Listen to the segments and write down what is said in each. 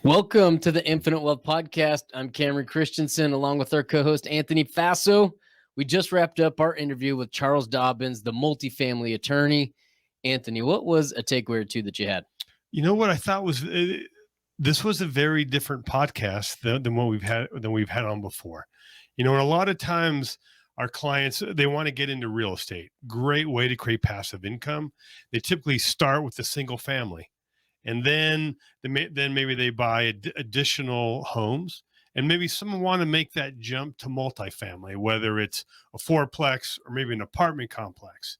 Welcome to the Infinite Wealth Podcast. I'm Cameron Christensen, along with our co-host Anthony Faso. We just wrapped up our interview with Charles Dobens, the multifamily attorney. Anthony, what was a takeaway or two that you had? You know what I thought was this was a very different podcast than what we've had on before. You know, and a lot of times our clients, they want to get into real estate. Great way to create passive income. They typically start with the single family, and then maybe they buy additional homes, and maybe someone want to make that jump to multifamily, whether it's a fourplex or maybe an apartment complex.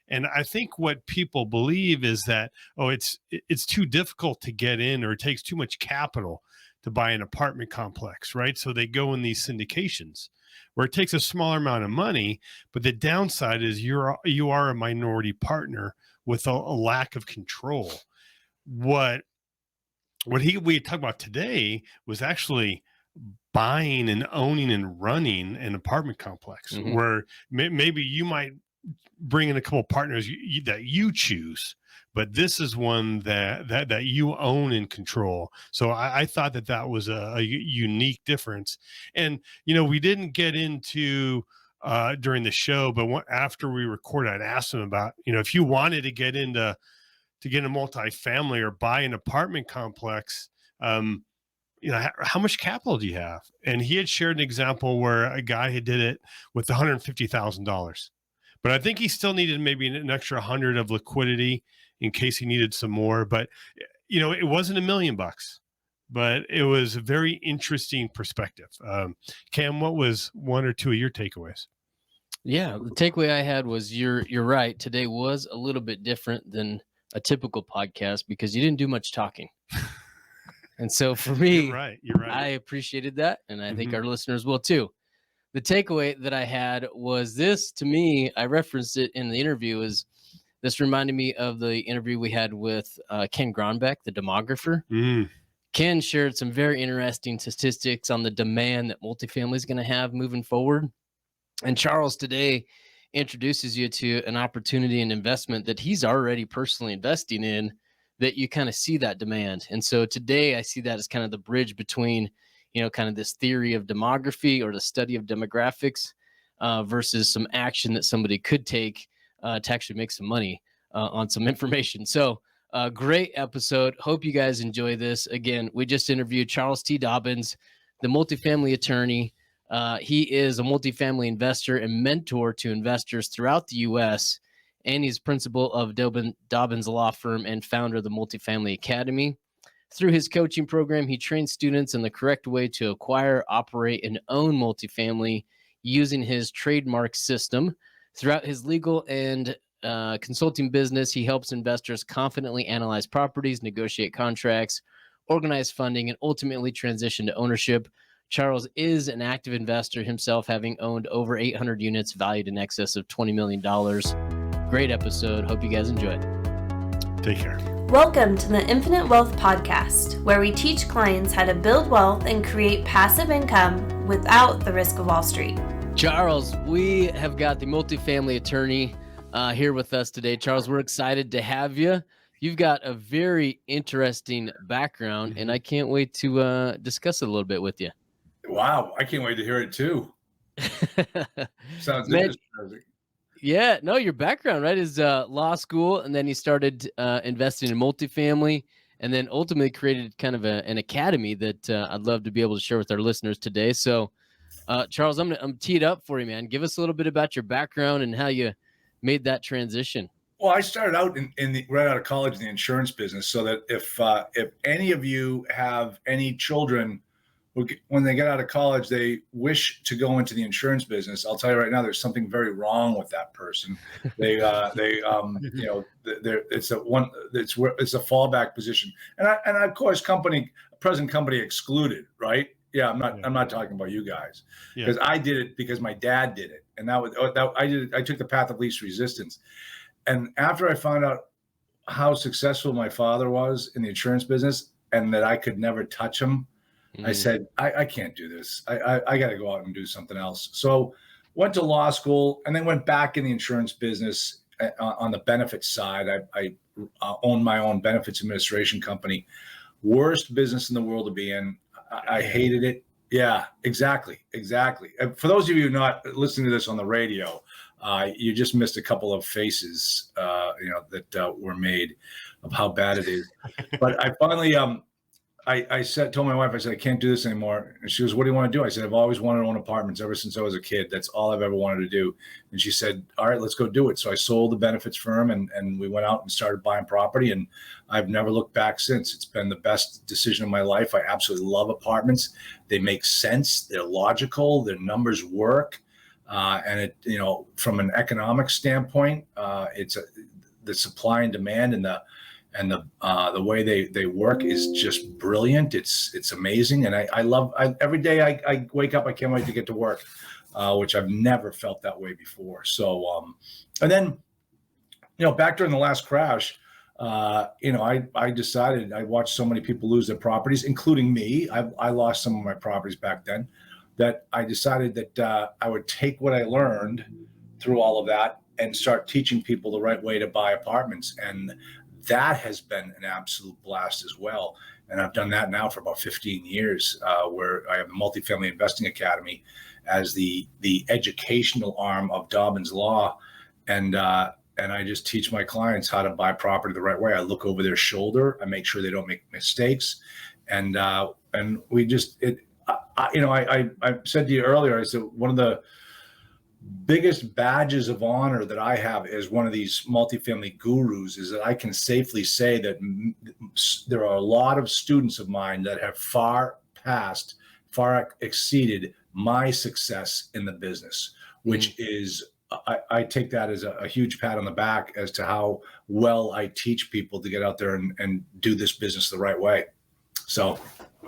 And I think what people believe is that, it's too difficult to get in, or it takes too much capital to buy an apartment complex, right? So they go in these syndications where it takes a smaller amount of money, but the downside is you are a minority partner with a lack of control. What we talked about today was actually buying and owning and running an apartment complex, where maybe you might bring in a couple of partners that you choose, but this is one that you own and control. So I thought that was a unique difference. And, you know, we didn't get into during the show, but after we recorded, I'd asked him about, you know, if you wanted to get into get a multifamily or buy an apartment complex, you know, how much capital do you have? And he had shared an example where a guy had did it with $150,000. But I think he still needed maybe an extra 100 of liquidity in case he needed some more. But, you know, it wasn't $1 million, but it was a very interesting perspective. Cam, what was one or two of your takeaways? Yeah, the takeaway I had was you're right. Today was a little bit different than a typical podcast because you didn't do much talking. And so for me, you're right. I appreciated that. And I think our listeners will too. The takeaway that I had was this. To me, I referenced it in the interview, is this reminded me of the interview we had with Ken Gronbeck, the demographer. Ken shared some very interesting statistics on the demand that multifamily is going to have moving forward. And Charles today introduces you to an opportunity and investment that he's already personally investing in, that you kind of see that demand. And so today I see that as kind of the bridge between, you know, kind of this theory of demography or the study of demographics versus some action that somebody could take to actually make some money on some information. So great episode. Hope you guys enjoy this. Again, we just interviewed Charles T. Dobens, the multifamily attorney. He is a multifamily investor and mentor to investors throughout the U.S., and he's principal of Dobens Law Firm and founder of the Multifamily Academy. Through his coaching program, he trains students in the correct way to acquire, operate, and own multifamily using his trademark system. Throughout his legal and consulting business, he helps investors confidently analyze properties, negotiate contracts, organize funding, and ultimately transition to ownership. Charles is an active investor himself, having owned over 800 units valued in excess of $20 million. Great episode. Hope you guys enjoy it. Take care. Welcome to the Infinite Wealth Podcast, where we teach clients how to build wealth and create passive income without the risk of Wall Street. Charles, we have got the multifamily attorney here with us today. Charles, we're excited to have you. You've got a very interesting background, and I can't wait to discuss it a little bit with you. Wow, I can't wait to hear it too. Sounds interesting. Yeah, no, your background, right, is law school, and then you started investing in multifamily, and then ultimately created kind of an academy that I'd love to be able to share with our listeners today. So, Charles, I'm teed up for you, man. Give us a little bit about your background and how you made that transition. Well, I started out right out of college in the insurance business, so that if any of you have any children, when they get out of college, they wish to go into the insurance business, I'll tell you right now, there's something very wrong with that person. It's a fallback position, and of course, present company excluded, right? Yeah, I'm not talking about you guys, because I did it because my dad did it, and I took the path of least resistance. And after I found out how successful my father was in the insurance business, and that I could never touch him, I said, I can't do this. I got to go out and do something else. So went to law school and then went back in the insurance business on the benefits side. I owned my own benefits administration company, worst business in the world to be in. I hated it. Yeah, exactly. And for those of you not listening to this on the radio, you just missed a couple of faces, that were made of how bad it is. But I finally, told my wife, I said, I can't do this anymore. And she goes, what do you want to do? I said, I've always wanted to own apartments ever since I was a kid. That's all I've ever wanted to do. And she said, all right, let's go do it. So I sold the benefits firm and we went out and started buying property. And I've never looked back since. It's been the best decision of my life. I absolutely love apartments. They make sense. They're logical. Their numbers work. And it, from an economic standpoint, the supply and demand and the way they work is just brilliant. It's amazing. And I every day I wake up, I can't wait to get to work, which I've never felt that way before. So, and then, back during the last crash, I decided, I watched so many people lose their properties, including me. I lost some of my properties back then, that I decided that I would take what I learned through all of that and start teaching people the right way to buy apartments. And that has been an absolute blast as well. And I've done that now for about 15 years, where I have the Multifamily Investing Academy as the educational arm of Dobens Law. And I just teach my clients how to buy property the right way. I look over their shoulder. I make sure they don't make mistakes. And we just, I said to you earlier, I said, one of the biggest badges of honor that I have as one of these multifamily gurus is that I can safely say that there are a lot of students of mine that have far exceeded my success in the business, which is, I take that as a huge pat on the back as to how well I teach people to get out there and do this business the right way. So,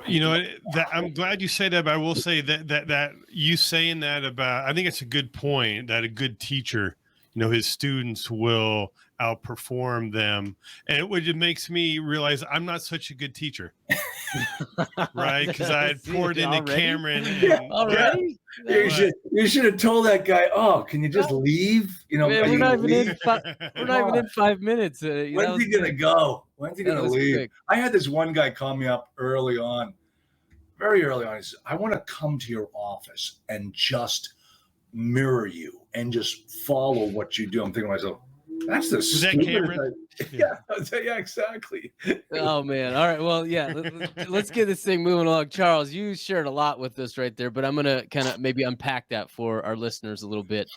I'm glad you say that, but I will say that you saying that about, I think it's a good point that a good teacher, his students will outperform them. And it makes me realize I'm not such a good teacher, right? Because I had poured into Cameron. Already? You should have told that guy, oh, can you just leave? Man, we're not even in 5 minutes. When's he gonna go? When's he gonna leave? Quick. I had this one guy call me up very early on. He said, I want to come to your office and just mirror you and just follow what you do. I'm thinking to myself, that's the stupidest. Yeah, exactly. Oh man. All right. Well, yeah. Let's get this thing moving along. Charles, you shared a lot with us right there, but I'm gonna kind of maybe unpack that for our listeners a little bit.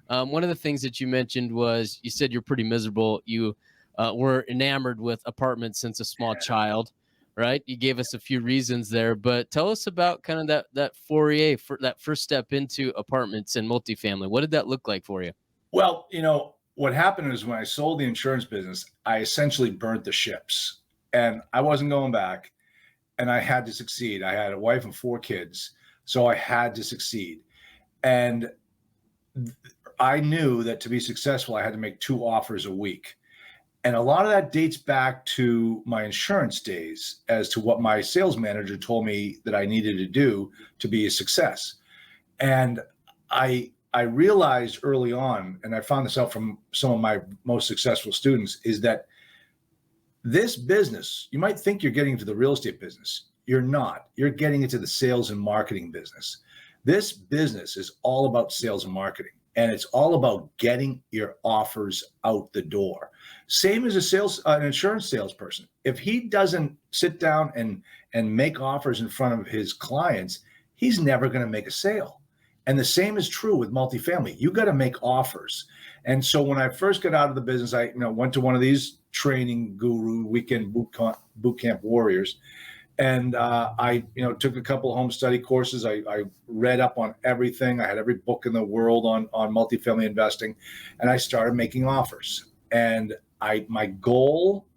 One of the things that you mentioned was you said you're pretty miserable. You were enamored with apartments since a small child, right? You gave us a few reasons there, but tell us about kind of that foray, for that first step into apartments and multifamily. What did that look like for you? Well, what happened is when I sold the insurance business, I essentially burnt the ships and I wasn't going back and I had to succeed. I had a wife and 4 kids, so I had to succeed. And I knew that to be successful, I had to make 2 offers a week. And a lot of that dates back to my insurance days as to what my sales manager told me that I needed to do to be a success. And I realized early on, and I found this out from some of my most successful students, is that this business, you might think you're getting into the real estate business. You're not. You're getting into the sales and marketing business. This business is all about sales and marketing, and it's all about getting your offers out the door. Same as an insurance salesperson. If he doesn't sit down and make offers in front of his clients, he's never going to make a sale. And the same is true with multifamily. You got to make offers. And so when I first got out of the business, I went to one of these training guru weekend boot camp warriors. And I took a couple of home study courses. I read up on everything. I had every book in the world on multifamily investing. And I started making offers. And my goal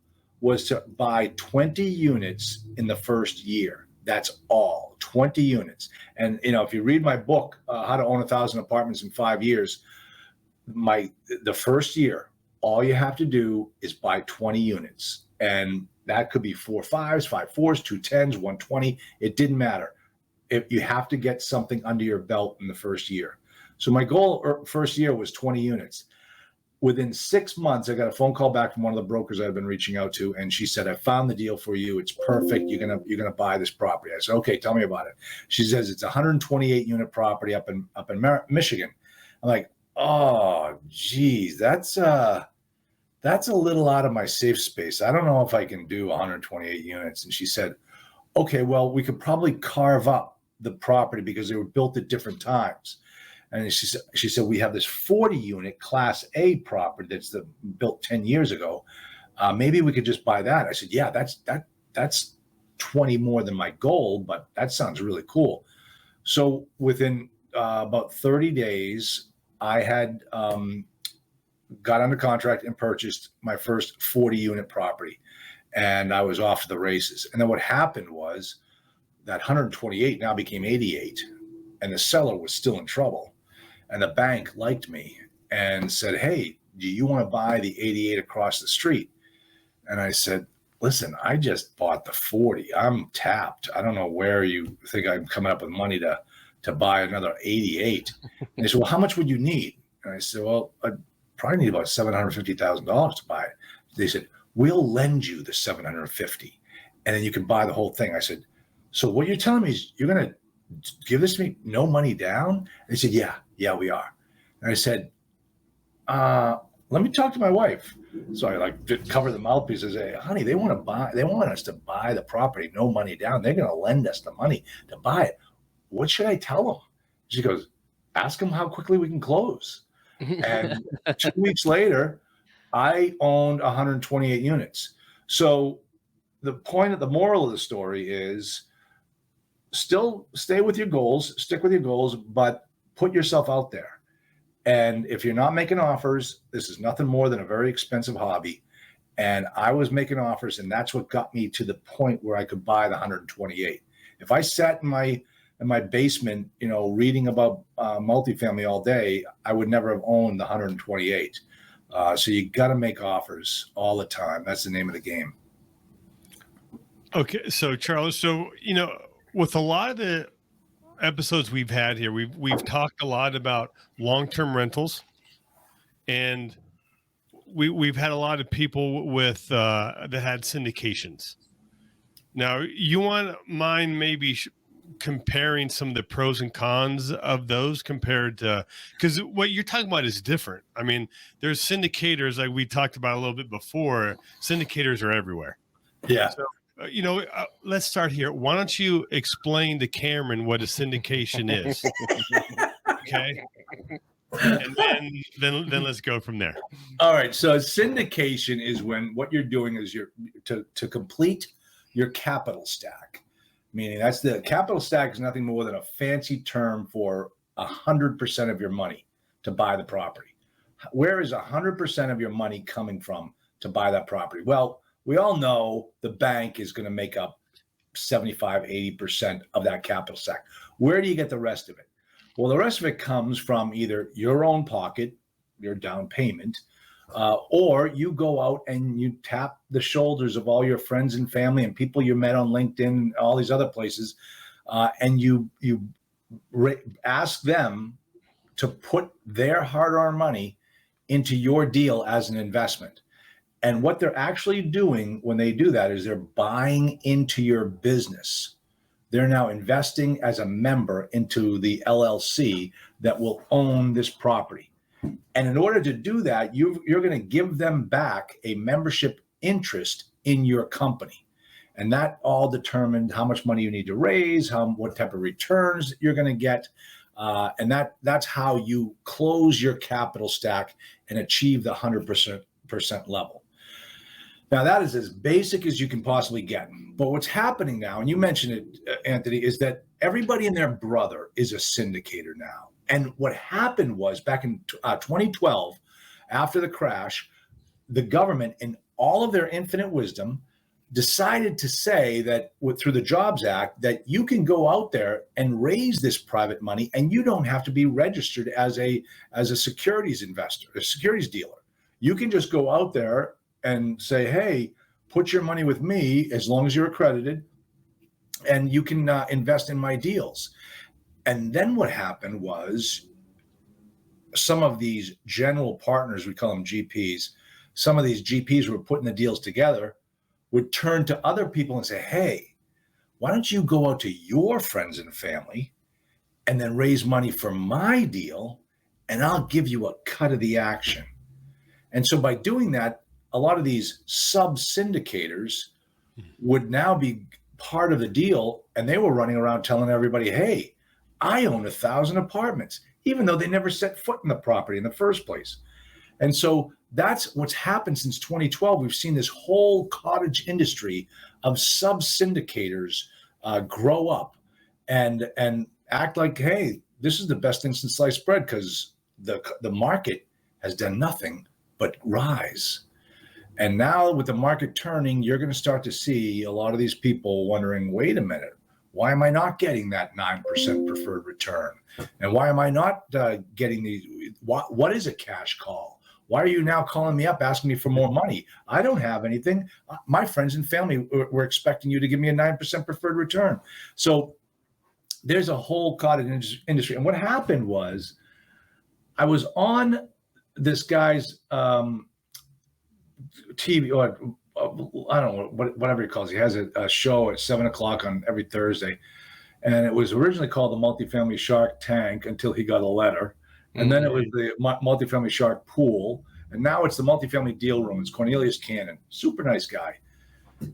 was to buy 20 units in the first year. That's all, 20 units. And, if you read my book, How to Own 1,000 Apartments in 5 Years, the first year, all you have to do is buy 20 units. And that could be 4 5s, 5 4s, 2 10s, 120. It didn't matter. If you have to get something under your belt in the first year. So my goal first year was 20 units. within 6 months, I got a phone call back from one of the brokers I've been reaching out to, and she said, "I found the deal for you. It's perfect. You're gonna buy this property." I said, "Okay, tell me about it." She says it's a 128 unit property up in Michigan. I'm like, "Oh, geez, that's a little out of my safe space. I don't know if I can do 128 units." And she said, "Okay, well, we could probably carve up the property because they were built at different times." And she said, "We have this 40 unit Class A property that's built 10 years ago. Maybe we could just buy that." I said, "Yeah, that's 20 more than my goal, but that sounds really cool." So within about 30 days, I had got under contract and purchased my first 40 unit property, and I was off to the races. And then what happened was that 128 now became 88, and the seller was still in trouble. And the bank liked me and said, "Hey, do you want to buy the 88 across the street?" And I said, "Listen, I just bought the 40. I'm tapped. I don't know where you think I'm coming up with money to buy another 88. And they said, "Well, how much would you need?" And I said, "Well, I'd probably need about $750,000 to buy it." They said, "We'll lend you the 750, and then you can buy the whole thing." I said, "So what you're telling me is you're going to give this to me, no money down?" And they said, yeah, we are. And I said, "Let me talk to my wife." So I like cover the mouthpiece and say, "Honey, they want us to buy the property, no money down. They're going to lend us the money to buy it. What should I tell them?" She goes, "Ask them how quickly we can close." And 2 weeks later, I owned 128 units. So the moral of the story is still stay with your goals, stick with your goals, but put yourself out there. And if you're not making offers, this is nothing more than a very expensive hobby. And I was making offers, and that's what got me to the point where I could buy the 128. If I sat in my basement, reading about multifamily all day, I would never have owned the 128. So you got to make offers all the time. That's the name of the game. Okay, so Charles, with a lot of the episodes we've had here, we've talked a lot about long-term rentals, and we've had a lot of people with that had syndications. Now, you want mind maybe comparing some of the pros and cons of those compared to, because what you're talking about is different. I mean, there's syndicators, like we talked about a little bit before. Syndicators are everywhere. Yeah. So, let's start here. Why don't you explain to Cameron what a syndication is? Okay. And then let's go from there. All right. So syndication is when what you're doing is you're to complete your capital stack. Meaning that's the capital stack is nothing more than a fancy term for 100% of your money to buy the property. Where is 100% of your money coming from to buy that property? Well, we all know the bank is going to make up 75, 80% of that capital stack. Where do you get the rest of it? Well, the rest of it comes from either your own pocket, your down payment, or you go out and you tap the shoulders of all your friends and family and people you met on LinkedIn and all these other places, and you ask them to put their hard-earned money into your deal as an investment. And what they're actually doing when they do that is they're buying into your business. They're now investing as a member into the LLC that will own this property. And in order to do that, you're going to give them back a membership interest in your company. And that all determined how much money you need to raise, what type of returns you're going to get. And that's how you close your capital stack and achieve the 100% level. Now, that is as basic as you can possibly get. But what's happening now, and you mentioned it, Anthony, is that everybody and their brother is a syndicator now. And what happened was back in 2012, after the crash, the government, in all of their infinite wisdom, decided to say that through the Jobs Act, that you can go out there and raise this private money, and you don't have to be registered as a securities investor, a securities dealer. You can just go out there and say, "Hey, put your money with me as long as you're accredited, and you can invest in my deals." And then what happened was some of these general partners, we call them GPs, some of these GPs who were putting the deals together would turn to other people and say, hey, why don't you go out to your friends and family and then raise money for my deal, and I'll give you a cut of the action. And so by doing that, a lot of these sub-syndicators would now be part of the deal, and they were running around telling everybody, hey, I own 1,000 apartments, even though they never set foot in the property in the first place. And so that's what's happened since 2012. We've seen this whole cottage industry of sub-syndicators grow up and act like, hey, this is the best thing since sliced bread, because the market has done nothing but rise. And now with the market turning, you're going to start to see a lot of these people wondering, wait a minute, why am I not getting that 9% preferred return? And why am I not getting these? What is a cash call? Why are you now calling me up asking me for more money? I don't have anything. My friends and family were expecting you to give me a 9% preferred return. So there's a whole cottage industry. And what happened was I was on this guy's TV, or I don't know, whatever he calls it. He has a show at 7:00 on every Thursday. And it was originally called the Multifamily Shark Tank until he got a letter. And then it was the Multifamily Shark Pool. And now it's the Multifamily Deal Room. It's Cornelius Cannon, super nice guy.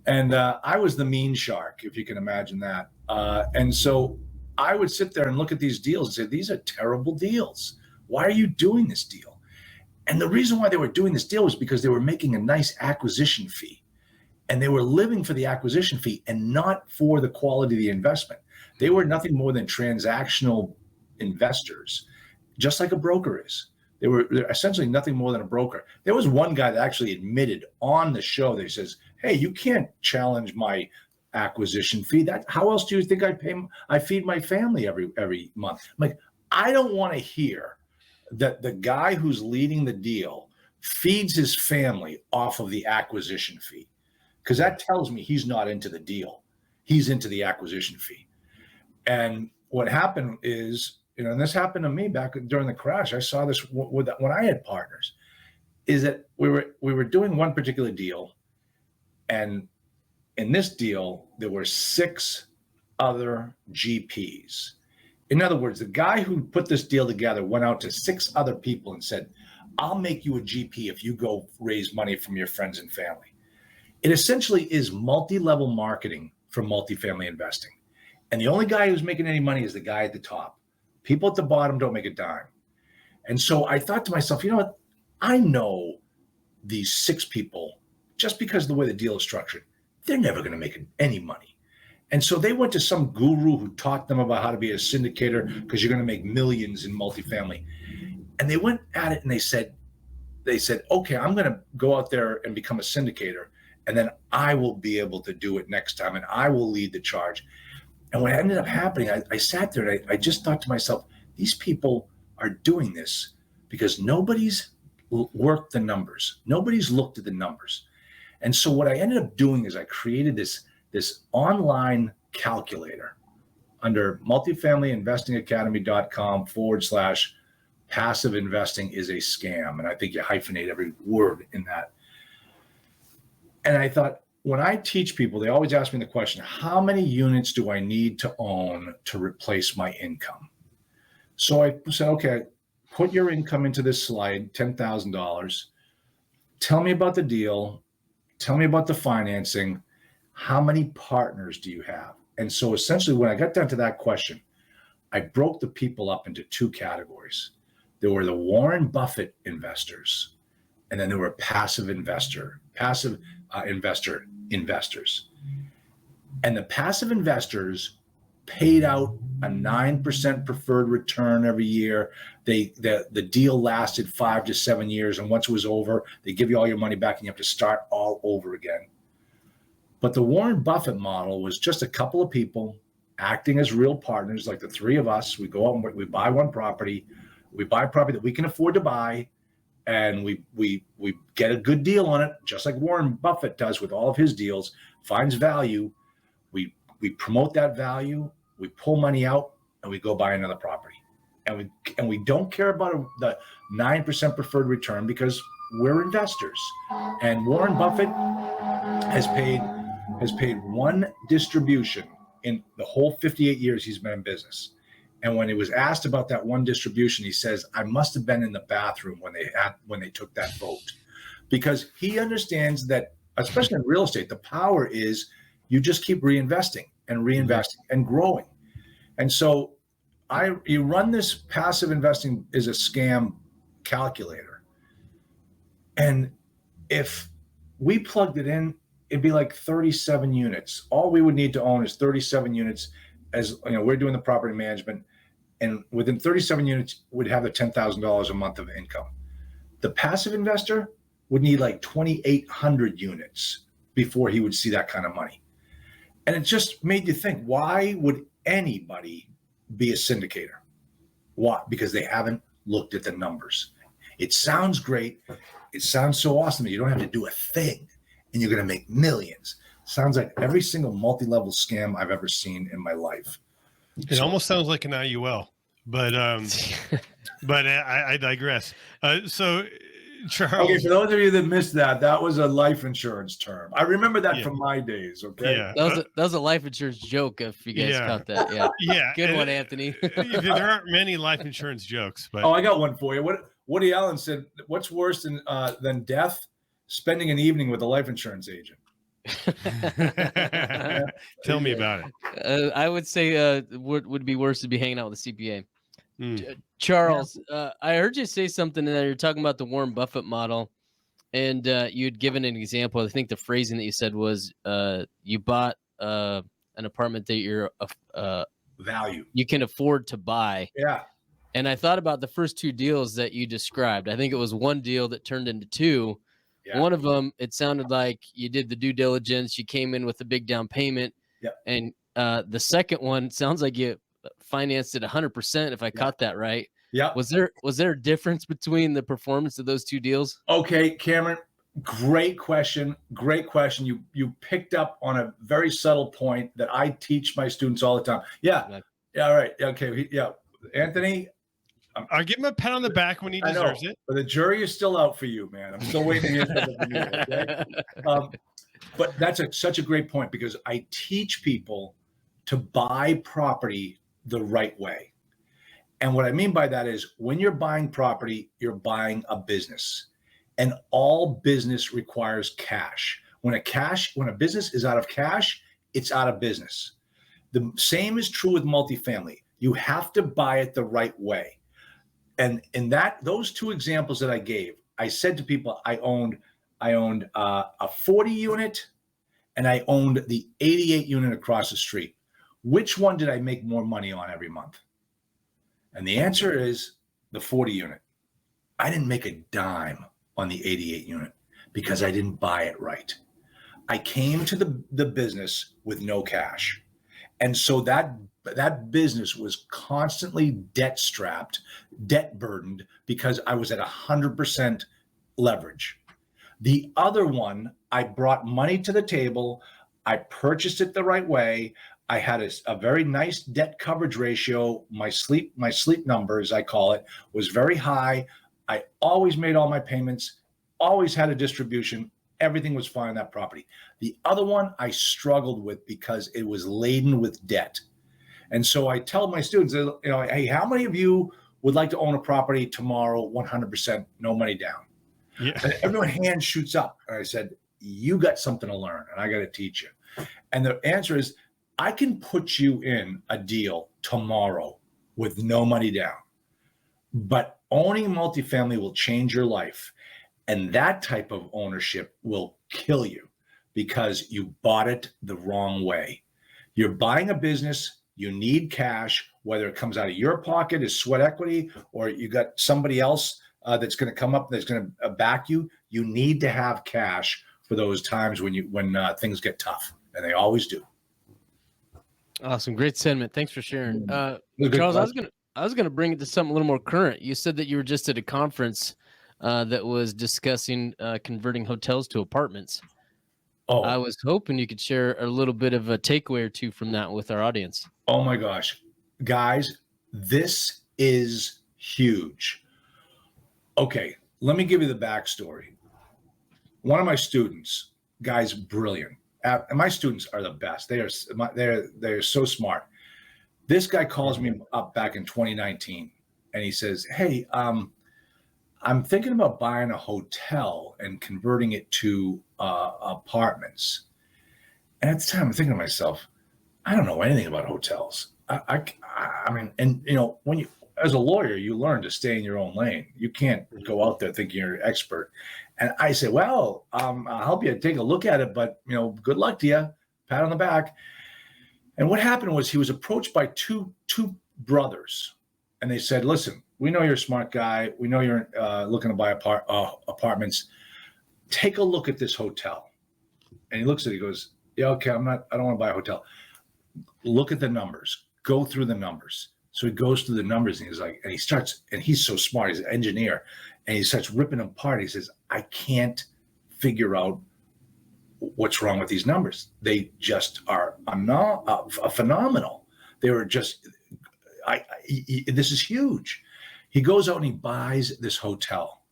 And I was the mean shark, if you can imagine that. And so I would sit there and look at these deals and say, these are terrible deals. Why are you doing this deal? And the reason why they were doing this deal was because they were making a nice acquisition fee. And they were living for the acquisition fee and not for the quality of the investment. They were nothing more than transactional investors, just like a broker is. They're essentially nothing more than a broker. There was one guy that actually admitted on the show that he says, hey, you can't challenge my acquisition fee. How else do you think I feed my family every month? I'm like, I don't want to hear that the guy who's leading the deal feeds his family off of the acquisition fee, because that tells me he's not into the deal. He's into the acquisition fee. And what happened is, and this happened to me back during the crash. I saw this when I had partners, is that we were doing one particular deal, and in this deal there were 6 other GPs. In other words, the guy who put this deal together went out to 6 other people and said, I'll make you a GP if you go raise money from your friends and family. It essentially is multi-level marketing for multifamily investing. And the only guy who's making any money is the guy at the top. People at the bottom don't make a dime. And so I thought to myself, you know what? I know these 6 people, just because of the way the deal is structured, they're never going to make any money. And so they went to some guru who taught them about how to be a syndicator, because you're going to make millions in multifamily. And they went at it and they said, okay, I'm going to go out there and become a syndicator, and then I will be able to do it next time, and I will lead the charge. And what ended up happening, I sat there and I just thought to myself, these people are doing this because nobody's worked the numbers. Nobody's looked at the numbers. And so what I ended up doing is I created this online calculator under multifamilyinvestingacademy.com/passive investing is a scam. And I think you hyphenate every word in that. And I thought, when I teach people, they always ask me the question, how many units do I need to own to replace my income? So I said, okay, put your income into this slide, $10,000. Tell me about the deal. Tell me about the financing. How many partners do you have? And so essentially when I got down to that question, I broke the people up into 2 categories. There were the Warren Buffett investors, and then there were passive investor investors. And the passive investors paid out a 9% preferred return every year. The deal lasted 5 to 7 years, and once it was over, they give you all your money back and you have to start all over again. But the Warren Buffett model was just a couple of people acting as real partners, like the 3 of us. We go out and we buy one property. We buy a property that we can afford to buy, and we get a good deal on it, just like Warren Buffett does with all of his deals, finds value. We promote that value, we pull money out, and we go buy another property. and we don't care about the 9% preferred return because we're investors. And Warren Buffett has paid one distribution in the whole 58 years he's been in business. And when he was asked about that one distribution, he says, I must have been in the bathroom when they took that vote, because he understands that, especially in real estate, the power is you just keep reinvesting and growing. And so you run this passive investing is a scam calculator. And if we plugged it in, it'd be like 37 units. All we would need to own is 37 units. As you know, we're doing the property management, and within 37 units, we'd have the $10,000 a month of income. The passive investor would need like 2,800 units before he would see that kind of money. And it just made you think, why would anybody be a syndicator? Why? Because they haven't looked at the numbers. It sounds great. It sounds so awesome that you don't have to do a thing and you're going to make millions. Sounds like every single multi-level scam I've ever seen in my life. It almost sounds like an IUL, but I digress. So, Charles. Okay, for those of you that missed that, that was a life insurance term. I remember that from my days. Okay, yeah, that was a life insurance joke. If you guys caught that, yeah, good one, Anthony. There aren't many life insurance jokes, but I got one for you. What Woody Allen said: "What's worse than death? Spending an evening with a life insurance agent." Tell me about it. I would say would be worse to be hanging out with a CPA. Charles, I heard you say something there. You're talking about the Warren Buffett model, and you'd given an example. I think the phrasing that you said was you bought an apartment that you're value you can afford to buy. Yeah. And I thought about the first two deals that you described. I think it was one deal that turned into two. Yeah. One of them, it sounded like you did the due diligence. You came in with a big down payment. Yeah. And the second one sounds like you financed it 100%, if I caught that right. Yeah. Was there a difference between the performance of those two deals? Okay, Cameron, great question. Great question. You picked up on a very subtle point that I teach my students all the time. Yeah. Yeah. All right. Okay. Yeah. Anthony, I'll give him a pat on the back when he deserves it. But the jury is still out for you, man. I'm still waiting to hear from you. Okay? But that's such a great point, because I teach people to buy property the right way. And what I mean by that is, when you're buying property, you're buying a business, and all business requires cash. When a business is out of cash, it's out of business. The same is true with multifamily. You have to buy it the right way. And in those two examples that I gave, I said to people, I owned a 40 unit and I owned the 88 unit across the street. Which one did I make more money on every month? And the answer is the 40 unit. I didn't make a dime on the 88 unit because I didn't buy it right. I came to the business with no cash. And so that business was constantly debt strapped, debt burdened, because I was at 100% leverage. The other one, I brought money to the table. I purchased it the right way. I had a very nice debt coverage ratio. My sleep numbers, I call it, was very high. I always made all my payments, always had a distribution. Everything was fine on that property. The other one I struggled with because it was laden with debt. And so I tell my students, hey, how many of you would like to own a property tomorrow, 100%, no money down? Yeah. And everyone's hand shoots up. And I said, you got something to learn, and I got to teach you. And the answer is, I can put you in a deal tomorrow with no money down. But owning multifamily will change your life. And that type of ownership will kill you because you bought it the wrong way. You're buying a business, you need cash, whether it comes out of your pocket as sweat equity, or you got somebody else that's going to come up that's going to back you. You need to have cash for those times when things get tough, and they always do. Awesome, great sentiment. Thanks for sharing, Charles. I was gonna bring it to something a little more current. You said that you were just at a conference that was discussing converting hotels to apartments. Oh, I was hoping you could share a little bit of a takeaway or two from that with our audience. Oh my gosh, guys, this is huge. Okay, let me give you the backstory. One of my students, guy's brilliant. And my students are the best. They're so smart. This guy calls me up back in 2019, and he says, "Hey, I'm thinking about buying a hotel and converting it to apartments." And at the time, I'm thinking to myself, I don't know anything about hotels. I mean, and when you, as a lawyer, you learn to stay in your own lane. You can't go out there thinking you're an expert. And I said, well, I'll help you take a look at it, but good luck to you. Pat on the back. And what happened was he was approached by two brothers, and they said, "Listen, we know you're a smart guy. We know you're looking to buy apartments. Take a look at this hotel." And he looks at it, he goes, "Yeah, okay, I don't want to buy a hotel. Look at the numbers. Go through the numbers." So he goes through the numbers, and he's like, and he starts, and he's so smart, he's an engineer, and he starts ripping them apart. He says, "I can't figure out what's wrong with these numbers. They just are phenomenal. They were just, this is huge." He goes out and he buys this hotel,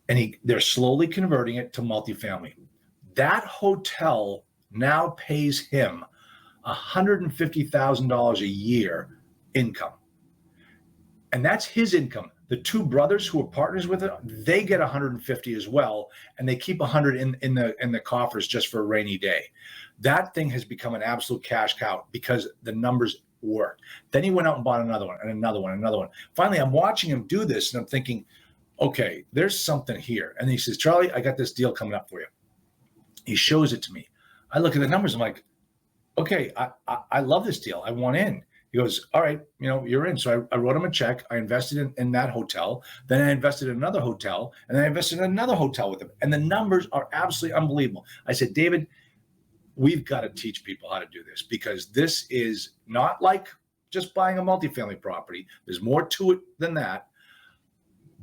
and they're slowly converting it to multifamily. That hotel now pays him $150,000 a year income. And that's his income. The two brothers who are partners with it, they get 150 as well, and they keep 100 in the coffers just for a rainy day. That thing has become an absolute cash cow because the numbers work. Then he went out and bought another one and another one, another one. Finally, I'm watching him do this, and I'm thinking, okay, there's something here. And he says, "Charlie, I got this deal coming up for you." He shows it to me. I look at the numbers. I'm like, okay, I love this deal. I want in. He goes, "All right, you're in." So I wrote him a check. I invested in that hotel. Then I invested in another hotel. And then I invested in another hotel with him. And the numbers are absolutely unbelievable. I said, "David, we've got to teach people how to do this, because this is not like just buying a multifamily property. There's more to it than that."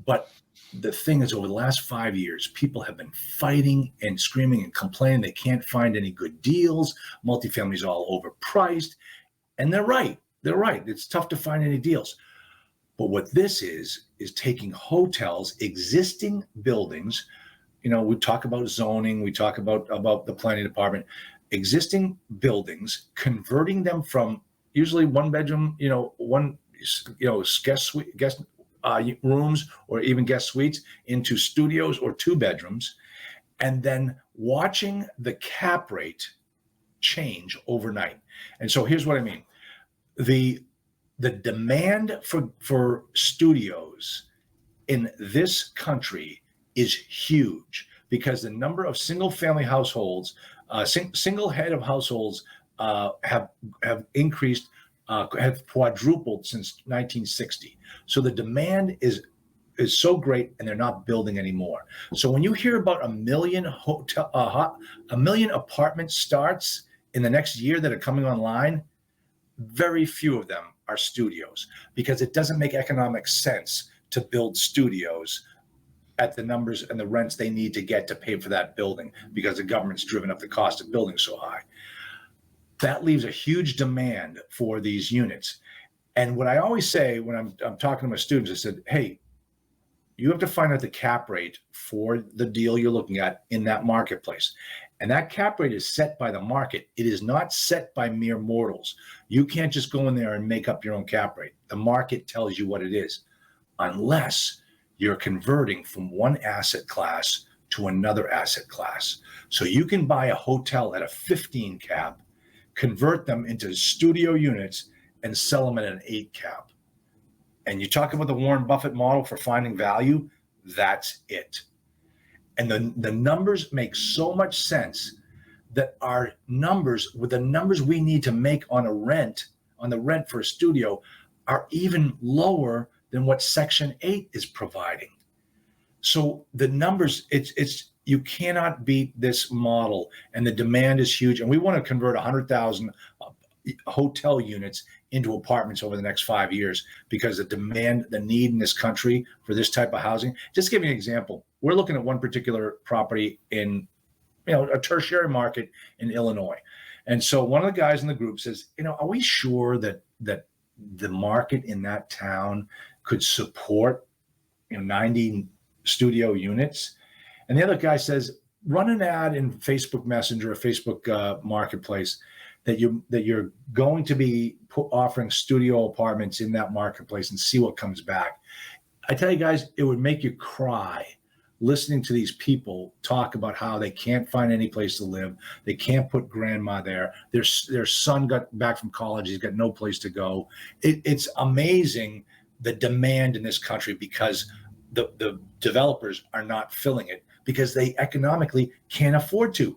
But the thing is, over the last 5 years, people have been fighting and screaming and complaining they can't find any good deals. Multifamily is all overpriced. And they're right. They're right. It's tough to find any deals. But what this is taking hotels, existing buildings. We talk about zoning. We talk about the planning department. Existing buildings, converting them from usually one bedroom, guest rooms or even guest suites into studios or 2 bedrooms, and then watching the cap rate change overnight. And so here's what I mean. The demand for studios in this country is huge because the number of single family households, single head of households have increased, have quadrupled since 1960. So the demand is so great, and they're not building anymore. So when you hear about a million apartment starts in the next year that are coming online, very few of them are studios, because it doesn't make economic sense to build studios at the numbers and the rents they need to get to pay for that building, because the government's driven up the cost of building so high. That leaves a huge demand for these units. And what I always say when I'm talking to my students, I said, hey, you have to find out the cap rate for the deal you're looking at in that marketplace. And that cap rate is set by the market. It is not set by mere mortals. You can't just go in there and make up your own cap rate. The market tells you what it is, unless you're converting from one asset class to another asset class. So you can buy a hotel at a 15 cap, convert them into studio units, and sell them at an 8 cap. And you talk about the Warren Buffett model for finding value, that's it. And the numbers make so much sense that our numbers, with the numbers we need to make on the rent for a studio, are even lower than what Section 8 is providing. So the numbers, it's you cannot beat this model, and the demand is huge. And we want to convert 100,000 hotel units into apartments over the next 5 years, because the demand, the need in this country for this type of housing. Just to give you an example, we're looking at one particular property in, a tertiary market in Illinois. And so one of the guys in the group says, are we sure that the market in that town could support 90 studio units. And the other guy says, run an ad in Facebook Messenger or Facebook Marketplace that you're going to be offering studio apartments in that marketplace and see what comes back. I tell you guys, it would make you cry listening to these people talk about how they can't find any place to live. They can't put grandma there. Their son got back from college. He's got no place to go. It's amazing the demand in this country because the developers are not filling it because they economically can't afford to.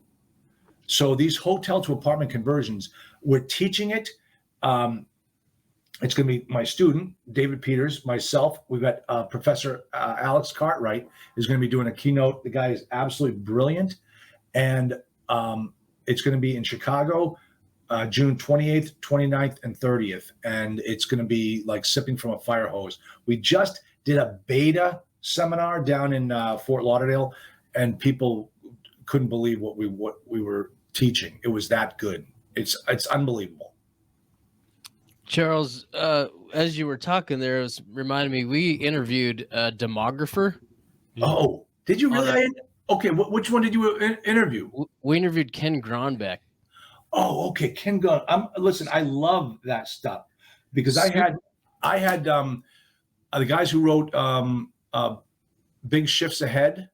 So these hotel to apartment conversions, we're teaching it. It's going to be my student, David Peters, myself. We've got Professor Alex Cartwright is going to be doing a keynote. The guy is absolutely brilliant. And it's going to be in Chicago, June 28th, 29th, and 30th. And it's going to be like sipping from a fire hose. We just did a beta seminar down in Fort Lauderdale, and people couldn't believe what we were teaching. It was that good. It's unbelievable. Charles, as you were talking there, it was reminding me, we interviewed a demographer. Oh, did you really? Okay, which one did you interview? We interviewed Ken Gronbeck. Oh, okay, Ken Gronbeck. Listen, I love that stuff because I had the guys who wrote Big Shifts Ahead.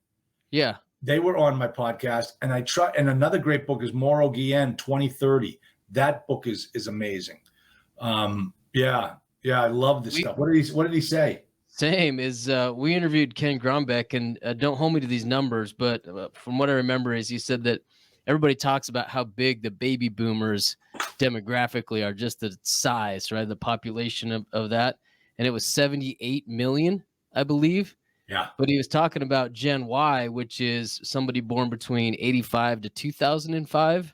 Yeah, they were on my podcast, and and another great book is Mauro Guillen, 2030. That book is amazing. Yeah, I love this stuff. What did he say? Same is we interviewed Ken Gronbeck, and don't hold me to these numbers, but from what I remember is he said that everybody talks about how big the baby boomers demographically are, just the size, right? The population of that. And it was 78 million, I believe. Yeah. But he was talking about Gen Y, which is somebody born between 85 to 2005.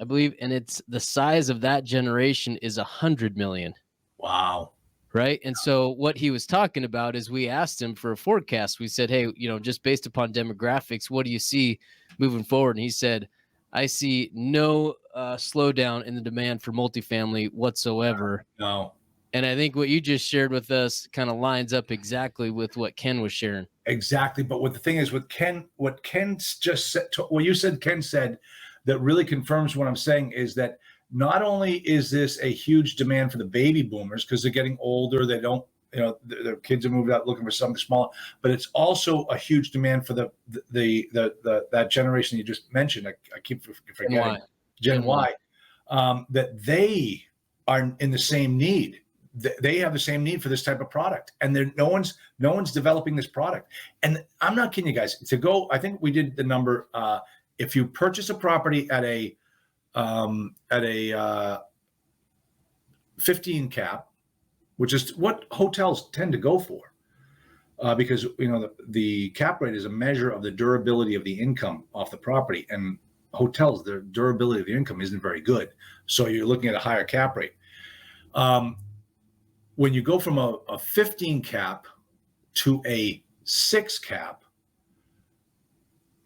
I believe, and it's the size of that generation is 100 million. Wow. Right. And so what he was talking about is we asked him for a forecast. We said, hey, just based upon demographics, what do you see moving forward? And he said, I see no slowdown in the demand for multifamily whatsoever. No. And I think what you just shared with us kind of lines up exactly with what Ken was sharing. Exactly. But what the thing is with Ken, what Ken just said, what you said, Ken said, that really confirms what I'm saying is that not only is this a huge demand for the baby boomers because they're getting older, they don't, their kids are moved out looking for something smaller, but it's also a huge demand for that generation you just mentioned. I keep forgetting Gen Y, that they are in the same need. They have the same need for this type of product, and no one's developing this product. And I'm not kidding you guys. I think we did the number. If you purchase a property at a 15 cap, which is what hotels tend to go for, because the cap rate is a measure of the durability of the income off the property, and hotels, the durability of the income isn't very good. So you're looking at a higher cap rate. When you go from a 15 cap to a 6 cap,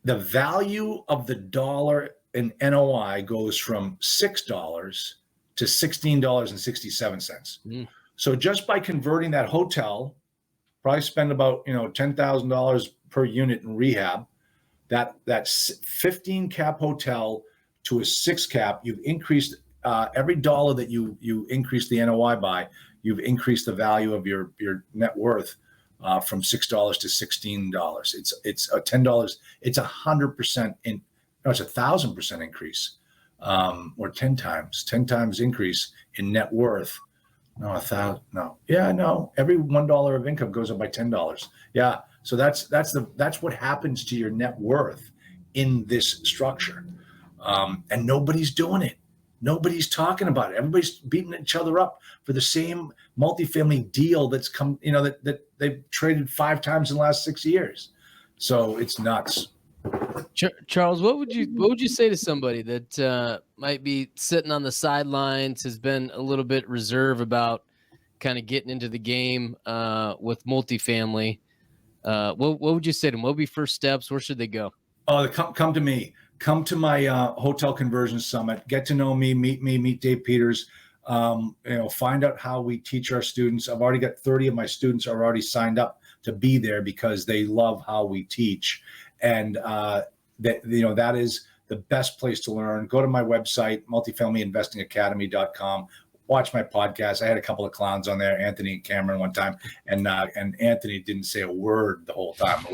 the value of the dollar in NOI goes from $6 to $16.67. Mm. So just by converting that hotel, probably spend about $10,000 per unit in rehab, that 15 cap hotel to a 6 cap, you've increased every dollar that you increase the NOI by, you've increased the value of your net worth. From $6 to $16. It's a $10. It's 100% it's 1,000% increase, or 10 times increase in net worth. No, 1,000. No, yeah, no. Every $1 of income goes up by $10. Yeah, so that's what happens to your net worth in this structure, and nobody's doing it. Nobody's talking about it. Everybody's beating each other up for the same multifamily deal that's come, that they've traded 5 times in the last 6 years. So it's nuts. Charles, what would you say to somebody that might be sitting on the sidelines, has been a little bit reserved about kind of getting into the game with multifamily? What would you say to them? What would be first steps? Where should they go? Oh, come to me. Come to my hotel conversion summit. Get to know me. Meet Dave Peters. Find out how we teach our students. I've already got 30 of my students are already signed up to be there because they love how we teach. And that is the best place to learn. Go to my website, multifamilyinvestingacademy.com. Watch my podcast. I had a couple of clowns on there, Anthony and Cameron one time, and Anthony didn't say a word the whole time.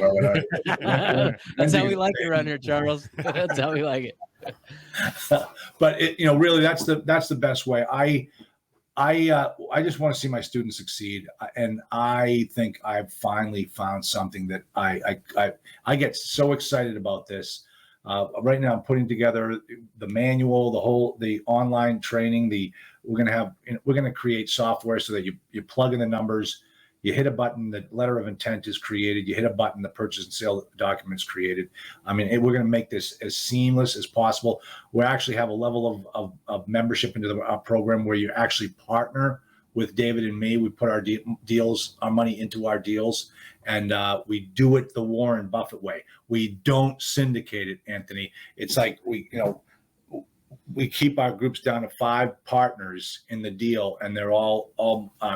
That's how we like it around here, Charles. That's how we like it. But really, that's the best way. I just want to see my students succeed, and I think I've finally found something that I get so excited about this. Right now, I'm putting together the manual, the online training. We're going to create software so that you plug in the numbers, you hit a button, the letter of intent is created. You hit a button, the purchase and sale document is created. I mean, we're going to make this as seamless as possible. We actually have a level of membership into our program where you actually partner with David and me. We put our our money into our deals, and we do it the Warren Buffett way. We don't syndicate it, Anthony. It's like we keep our groups down to 5 partners in the deal, and they're all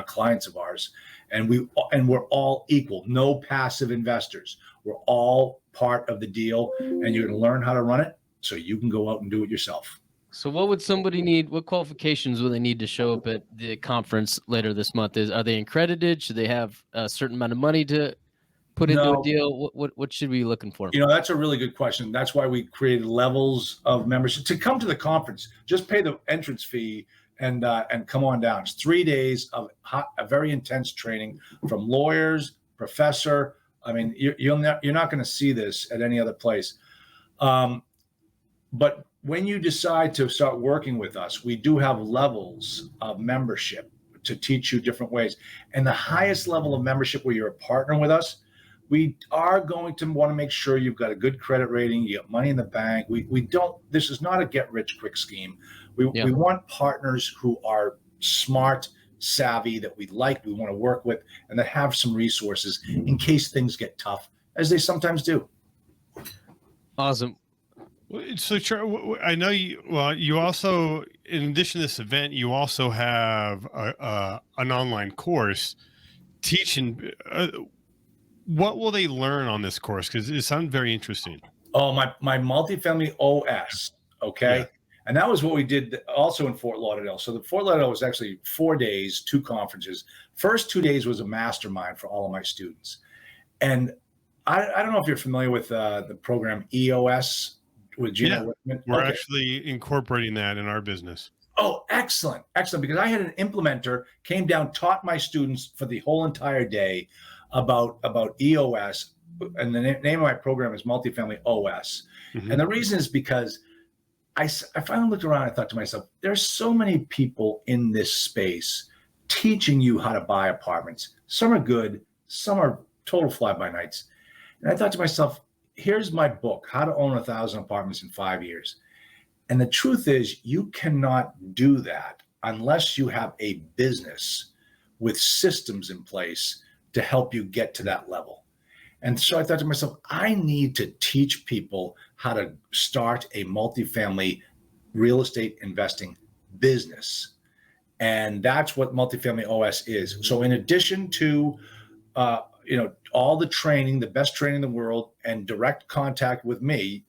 clients of ours, and we're all equal. No passive investors. We're all part of the deal, and you're going to learn how to run it so you can go out and do it yourself. So what would somebody need? What qualifications will they need to show up at the conference later this month? Are they accredited? Should they have a certain amount of money to put into a deal? What should we be looking for? That's a really good question. That's why we created levels of membership. To come to the conference, just pay the entrance fee and come on down. It's 3 days of a very intense training from lawyers, professor. I mean, you're not going to see this at any other place. But when you decide to start working with us, we do have levels of membership to teach you different ways. And the highest level of membership where you're a partner with us, we are going to want to make sure you've got a good credit rating, you got money in the bank. This is not a get rich quick scheme. We want partners who are smart, savvy, that we want to work with, and that have some resources in case things get tough, as they sometimes do. Awesome. So I know you. Well, you also, in addition to this event, you also have an online course teaching. What will they learn on this course? Because it sounds very interesting. Oh, my Multifamily OS. Okay. Yeah. And that was what we did also in Fort Lauderdale. So the Fort Lauderdale was actually 4 days, 2 conferences. First 2 days was a mastermind for all of my students. And I don't know if you're familiar with the program EOS with Gina Whitman. We're actually incorporating that in our business. Oh, excellent. Excellent. Because I had an implementer, came down, taught my students for the whole entire day about EOS. And the name of my program is Multifamily OS. Mm-hmm. And the reason is because I finally looked around and I thought to myself, there's so many people in this space teaching you how to buy apartments. Some are good, some are total fly-by-nights. And I thought to myself, here's my book, How to Own 1,000 Apartments in 5 Years. And the truth is, you cannot do that unless you have a business with systems in place to help you get to that level. And so I thought to myself, I need to teach people how to start a multifamily real estate investing business. And that's what Multifamily OS is. So in addition to, all the training, the best training in the world, and direct contact with me,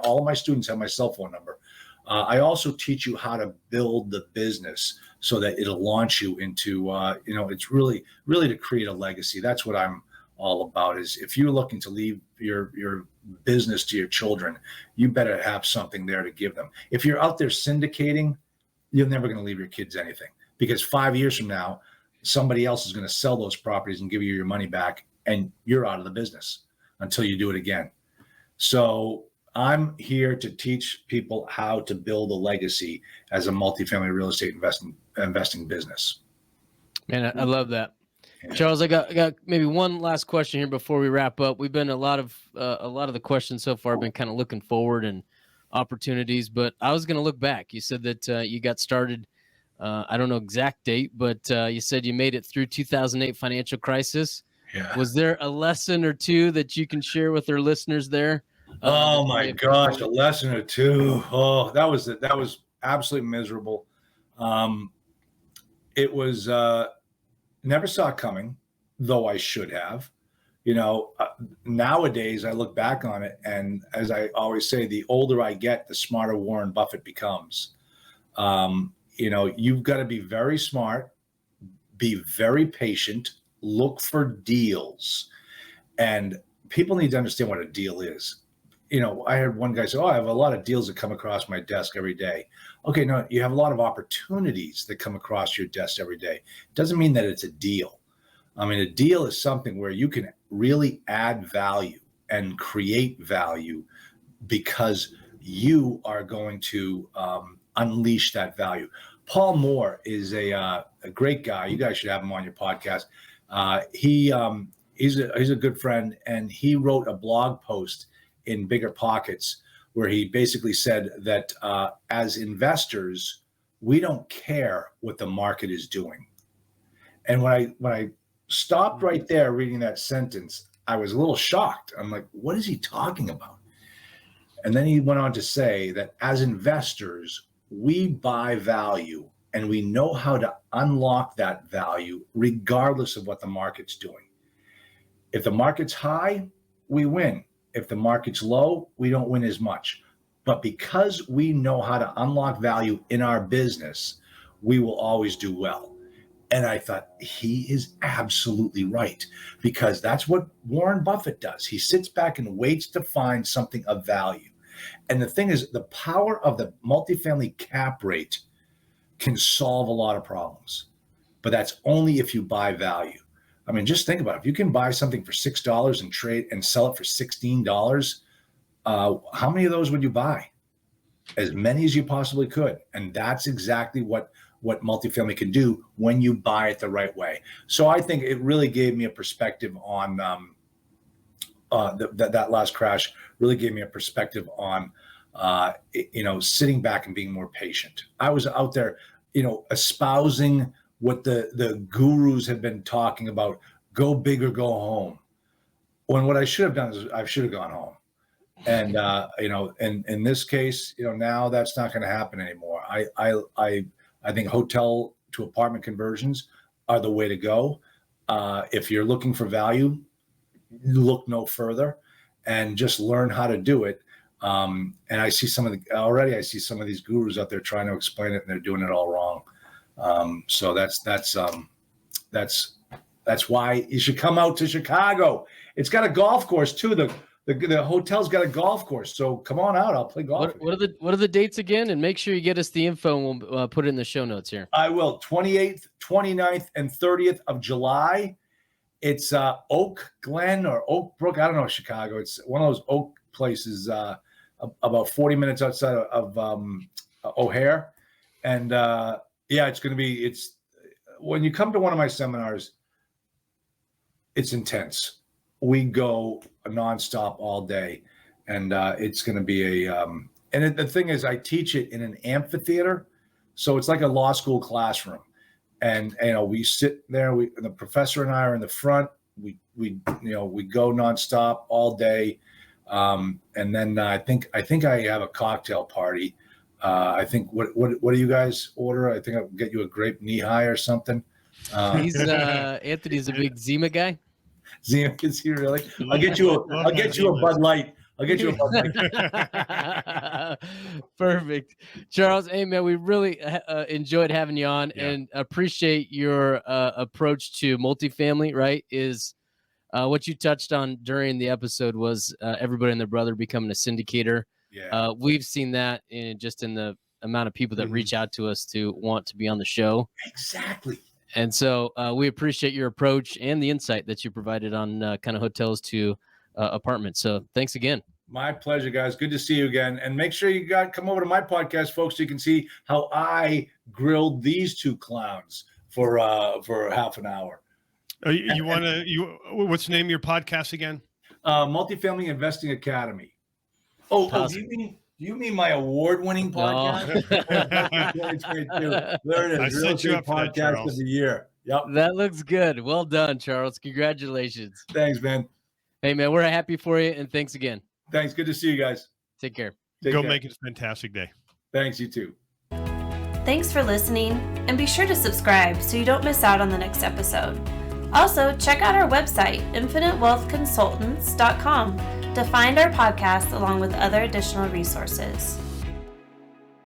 all of my students have my cell phone number. I also teach you how to build the business so that it'll launch you into, it's really, really to create a legacy. That's what I'm all about. Is if you're looking to leave your business to your children, you better have something there to give them. If you're out there syndicating, you're never going to leave your kids anything, because 5 years from now, somebody else is going to sell those properties and give you your money back, and you're out of the business until you do it again. So I'm here to teach people how to build a legacy as a multifamily real estate investing business. Man, I love that. Charles, I got maybe one last question here before we wrap up. We've been a lot of the questions so far have been kind of looking forward and opportunities, but I was going to look back. You said that you got started. I don't know exact date, but you said you made it through 2008 financial crisis. Yeah. Was there a lesson or two that you can share with our listeners there? Oh my gosh, a lesson or two. Oh, that was absolutely miserable. it was never saw it coming, though I should have. Nowadays I look back on it, and as I always say, the older I get, the smarter Warren Buffett becomes. You've got to be very smart, be very patient, look for deals, and people need to understand what a deal is. I heard one guy say, I have a lot of deals that come across my desk every day. Okay, no, you have a lot of opportunities that come across your desk every day. It doesn't mean that it's a deal. I mean, a deal is something where you can really add value and create value because you are going to unleash that value. Paul Moore is a great guy. You guys should have him on your podcast. He's a good friend, and he wrote a blog post in Bigger Pockets where he basically said that as investors, we don't care what the market is doing. And when I stopped right there reading that sentence, I was a little shocked. I'm like, what is he talking about? And then he went on to say that as investors, we buy value and we know how to unlock that value regardless of what the market's doing. If the market's high, we win. If the market's low, we don't win as much. But because we know how to unlock value in our business, we will always do well. And I thought, he is absolutely right, because that's what Warren Buffett does. He sits back and waits to find something of value. And the thing is, the power of the multifamily cap rate can solve a lot of problems, but that's only if you buy value. I mean, just think about it. If you can buy something for $6 and trade and sell it for $16, how many of those would you buy? As many as you possibly could. And that's exactly what multifamily can do when you buy it the right way. So I think it really gave me a perspective on that last crash. Really gave me a perspective on sitting back and being more patient. I was out there, espousing what the gurus have been talking about: go big or go home. When what I should have done is I should have gone home. And in this case, now that's not going to happen anymore. I think hotel to apartment conversions are the way to go. If you're looking for value, look no further and just learn how to do it. And I see some of these gurus out there trying to explain it, and they're doing it all wrong. So that's why you should come out to Chicago. It's got a golf course too. The hotel's got a golf course, so come on out. I'll play golf. What are the dates again? And make sure you get us the info, and we'll put it in the show notes here. I will. 28th, 29th, and 30th of July. It's Oak Glen or Oak Brook. I don't know, Chicago. It's one of those oak places about 40 minutes outside of O'Hare. And it's going to be, when you come to one of my seminars, it's intense. We go nonstop all day, and it's going to be the thing is, I teach it in an amphitheater, so it's like a law school classroom, and we sit there. The professor and I are in the front. We go nonstop all day, and then I think I have a cocktail party. I think what do you guys order? I think I'll get you a grape knee-high or something. Anthony's a big Zima guy. Zima, is he really? I'll get you a Bud Light. I'll get you a Bud Light. Perfect. Charles, hey man, we really enjoyed having you on, and appreciate your approach to multifamily, right? Is what you touched on during the episode was everybody and their brother becoming a syndicator. Yeah. We've seen that in the amount of people that reach out to us to want to be on the show. Exactly. And so we appreciate your approach and the insight that you provided on kind of hotels to apartments. So thanks again. My pleasure, guys. Good to see you again. And make sure you come over to my podcast, folks, so you can see how I grilled these two clowns for half an hour. What's the name of your podcast again? Multifamily Investing Academy. Oh, do you mean my award-winning podcast? No. There it is. I set you up for that, podcast Charles. of the year. Yep. That looks good. Well done, Charles. Congratulations. Thanks, man. Hey, man, we're happy for you, and thanks again. Thanks. Good to see you guys. Take care. Go make it a fantastic day. Thanks, you too. Thanks for listening, and be sure to subscribe so you don't miss out on the next episode. Also, check out our website, infinitewealthconsultants.com, to find our podcast along with other additional resources.